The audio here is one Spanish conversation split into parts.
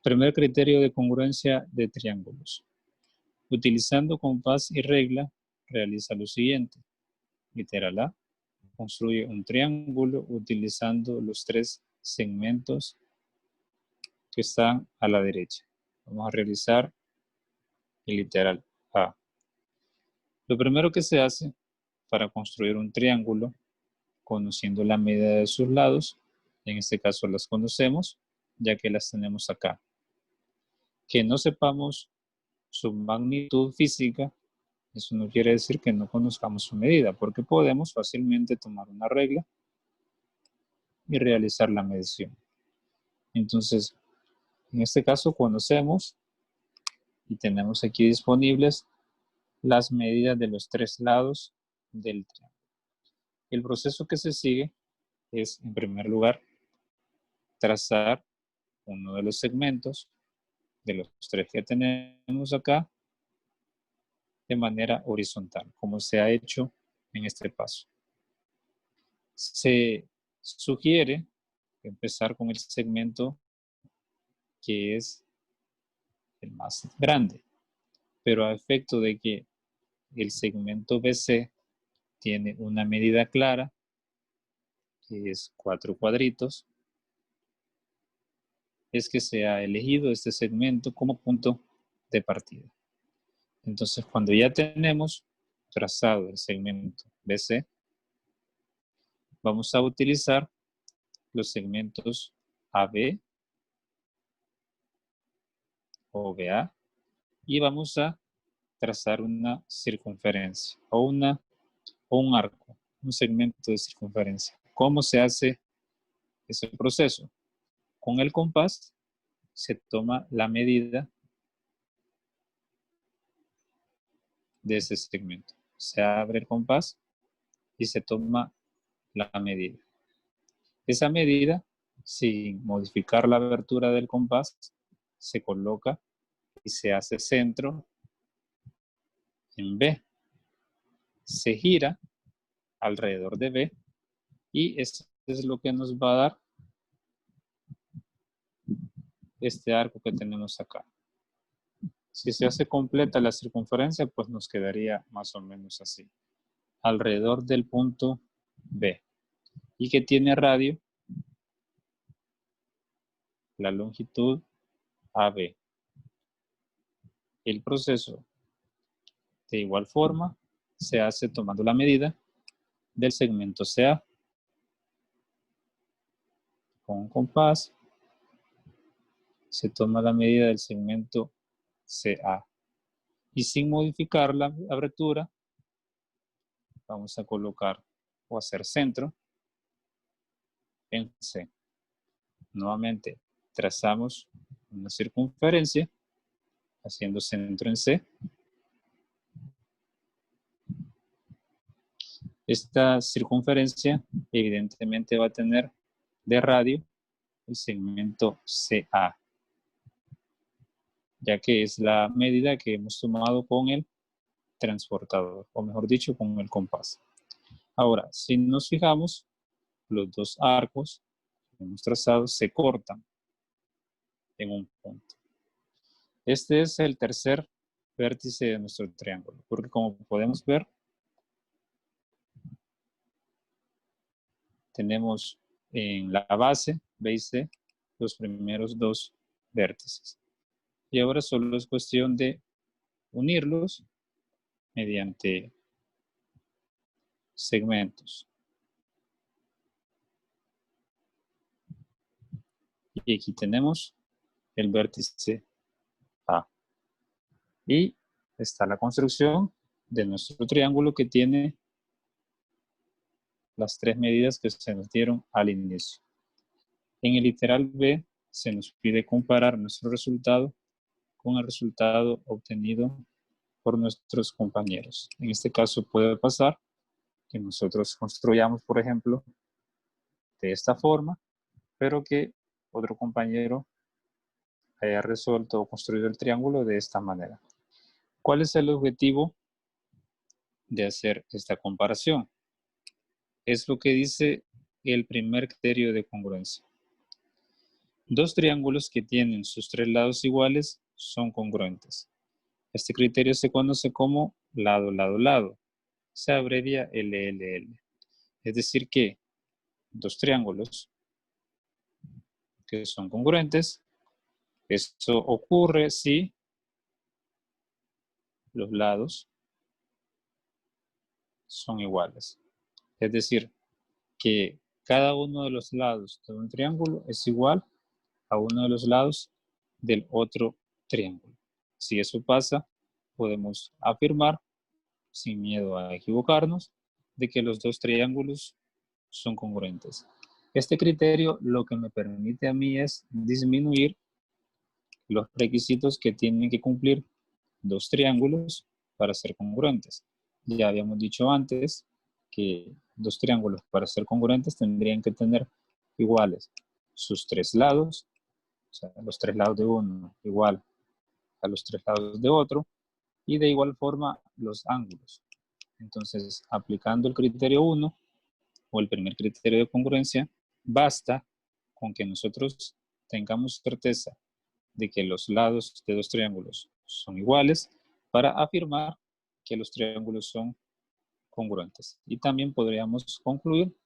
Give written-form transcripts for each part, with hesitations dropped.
Primer criterio de congruencia de triángulos. Utilizando compás y regla, realiza lo siguiente. Literal A. Construye un triángulo utilizando los tres segmentos que están a la derecha. Vamos a realizar el literal A. Lo primero que se hace para construir un triángulo, conociendo la medida de sus lados, en este caso las conocemos, ya que las tenemos acá. Que no sepamos su magnitud física, eso no quiere decir que no conozcamos su medida, porque podemos fácilmente tomar una regla y realizar la medición. Entonces, en este caso conocemos y tenemos aquí disponibles las medidas de los tres lados del triángulo. El proceso que se sigue es, en primer lugar, trazar uno de los segmentos de los tres que tenemos acá de manera horizontal, como se ha hecho en este paso. Se sugiere empezar con el segmento que es el más grande, pero a efecto de que el segmento BC tiene una medida clara, que es 4 cuadritos, es que se ha elegido este segmento como punto de partida. Entonces, cuando ya tenemos trazado el segmento BC, vamos a utilizar los segmentos AB o BA y vamos a trazar una circunferencia o un arco, un segmento de circunferencia. ¿Cómo se hace ese proceso? Con el compás se toma la medida de ese segmento. Se abre el compás y se toma la medida. Esa medida, sin modificar la abertura del compás, se coloca y se hace centro en B. Se gira alrededor de B y eso es lo que nos va a dar este arco que tenemos acá. Si se hace completa la circunferencia, pues nos quedaría más o menos así, alrededor del punto B, y que tiene radio la longitud AB. El proceso, de igual forma, se hace tomando la medida del segmento CA. Con un compás, se toma la medida del segmento CA. Y sin modificar la abertura, vamos a colocar o hacer centro en C. Nuevamente, trazamos una circunferencia, haciendo centro en C. Esta circunferencia evidentemente va a tener de radio el segmento CA, ya que es la medida que hemos tomado con el transportador, o mejor dicho, con el compás. Ahora, si nos fijamos, los dos arcos que hemos trazado se cortan en un punto. Este es el tercer vértice de nuestro triángulo, porque como podemos ver, tenemos en la base, B y C, los primeros dos vértices. Y ahora solo es cuestión de unirlos mediante segmentos. Y aquí tenemos el vértice A. Y está la construcción de nuestro triángulo que tiene las tres medidas que se nos dieron al inicio. En el literal B se nos pide comparar nuestro resultado con el resultado obtenido por nuestros compañeros. En este caso puede pasar que nosotros construyamos, por ejemplo, de esta forma, pero que otro compañero haya resuelto o construido el triángulo de esta manera. ¿Cuál es el objetivo de hacer esta comparación? Es lo que dice el primer criterio de congruencia. Dos triángulos que tienen sus tres lados iguales son congruentes. Este criterio se conoce como lado, lado, lado. Se abrevia LLL. Es decir que dos triángulos que son congruentes, esto ocurre si los lados son iguales. Es decir, que cada uno de los lados de un triángulo es igual a uno de los lados del otro triángulo. Si eso pasa, podemos afirmar, sin miedo a equivocarnos, de que los dos triángulos son congruentes. Este criterio lo que me permite a mí es disminuir los requisitos que tienen que cumplir dos triángulos para ser congruentes. Ya habíamos dicho antes que dos triángulos para ser congruentes tendrían que tener iguales sus tres lados, o sea, los tres lados de uno igual a los tres lados de otro, y de igual forma los ángulos. Entonces, aplicando el criterio 1 o el primer criterio de congruencia, basta con que nosotros tengamos certeza de que los lados de dos triángulos son iguales para afirmar que los triángulos son congruentes. Y también podríamos concluir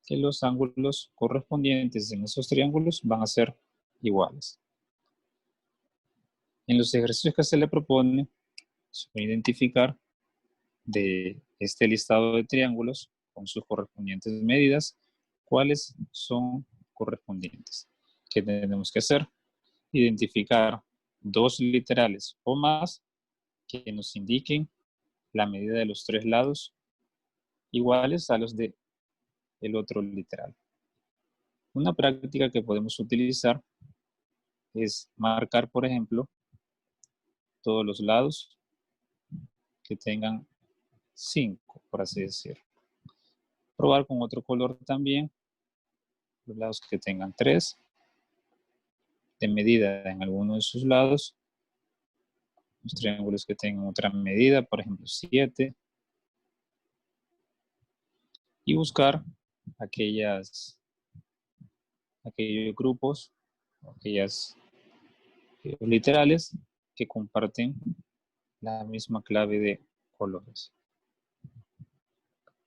que los ángulos correspondientes en esos triángulos van a ser iguales. En los ejercicios que se le propone, se va a identificar de este listado de triángulos con sus correspondientes medidas, cuáles son correspondientes. ¿Qué tenemos que hacer? Identificar dos literales o más que nos indiquen la medida de los tres lados iguales a los del otro literal. Una práctica que podemos utilizar es marcar, por ejemplo, todos los lados que tengan 5, por así decirlo. Probar con otro color también los lados que tengan 3 de medida en alguno de sus lados, los triángulos que tengan otra medida, por ejemplo 7, y buscar aquellos grupos, aquellas literales que comparten la misma clave de colores.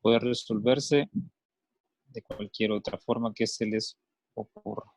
Puede resolverse de cualquier otra forma que se les ocurra.